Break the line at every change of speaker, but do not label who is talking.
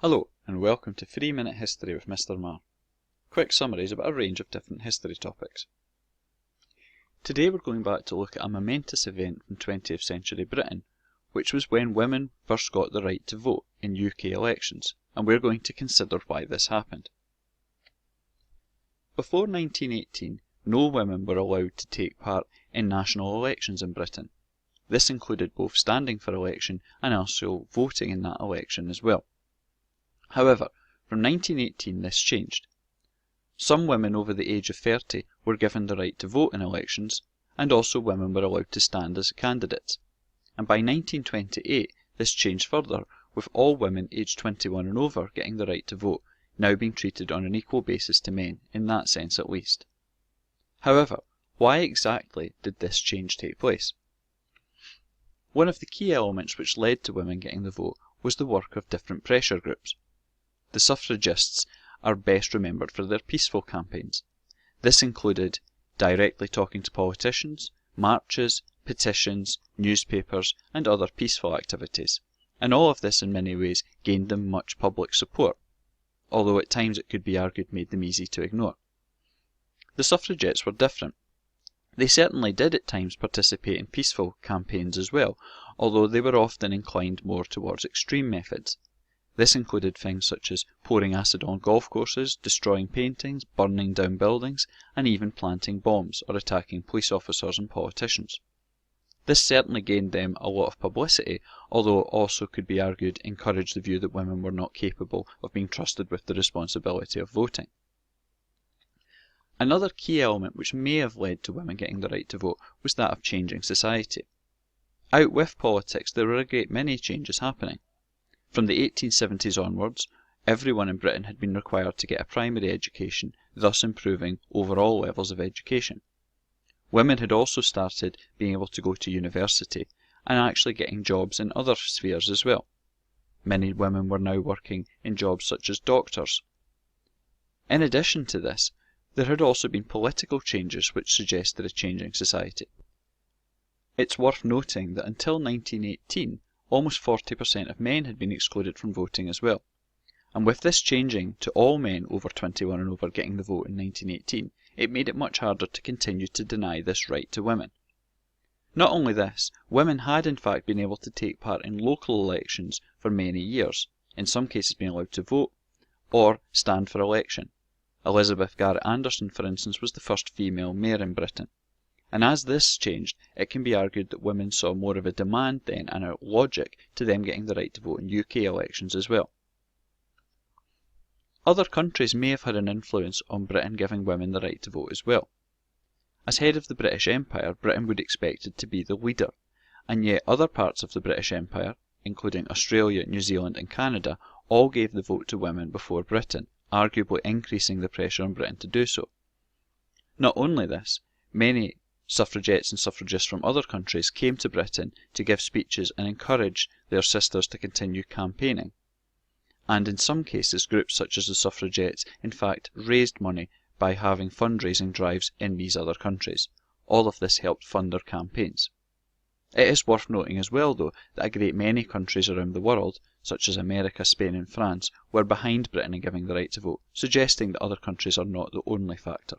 Hello and welcome to 3-Minute History with Mr. Marr. Quick summaries about a range of different history topics. Today we're going back to look at a momentous event from 20th century Britain, which was when women first got the right to vote in UK elections, and we're going to consider why this happened. Before 1918, no women were allowed to take part in national elections in Britain. This included both standing for election and also voting in that election as well. However, from 1918 this changed. Some women over the age of 30 were given the right to vote in elections, and also women were allowed to stand as candidates. And by 1928 this changed further, with all women aged 21 and over getting the right to vote, now being treated on an equal basis to men, in that sense at least. However, why exactly did this change take place? One of the key elements which led to women getting the vote was the work of different pressure groups. The suffragists are best remembered for their peaceful campaigns. This included directly talking to politicians, marches, petitions, newspapers, and other peaceful activities, and all of this in many ways gained them much public support, although at times it could be argued made them easy to ignore. The suffragettes were different. They certainly did at times participate in peaceful campaigns as well, although they were often inclined more towards extreme methods. This included things such as pouring acid on golf courses, destroying paintings, burning down buildings, and even planting bombs or attacking police officers and politicians. This certainly gained them a lot of publicity, although it also could be argued encouraged the view that women were not capable of being trusted with the responsibility of voting. Another key element which may have led to women getting the right to vote was that of changing society. Out with politics, there were a great many changes happening. From the 1870s onwards, everyone in Britain had been required to get a primary education, thus improving overall levels of education. Women had also started being able to go to university and actually getting jobs in other spheres as well. Many women were now working in jobs such as doctors. In addition to this, there had also been political changes which suggested a changing society. It's worth noting that until 1918, almost 40% of men had been excluded from voting as well. And with this changing to all men over 21 and over getting the vote in 1918, it made it much harder to continue to deny this right to women. Not only this, women had in fact been able to take part in local elections for many years, in some cases being allowed to vote or stand for election. Elizabeth Garrett Anderson, for instance, was the first female mayor in Britain. And as this changed, it can be argued that women saw more of a demand then and a logic to them getting the right to vote in UK elections as well. Other countries may have had an influence on Britain giving women the right to vote as well. As head of the British Empire, Britain would expect it to be the leader, and yet other parts of the British Empire, including Australia, New Zealand and Canada, all gave the vote to women before Britain, arguably increasing the pressure on Britain to do so. Not only this, many suffragettes and suffragists from other countries came to Britain to give speeches and encourage their sisters to continue campaigning. And in some cases, groups such as the suffragettes in fact raised money by having fundraising drives in these other countries. All of this helped fund their campaigns. It is worth noting as well though that a great many countries around the world, such as America, Spain and France, were behind Britain in giving the right to vote, suggesting that other countries are not the only factor.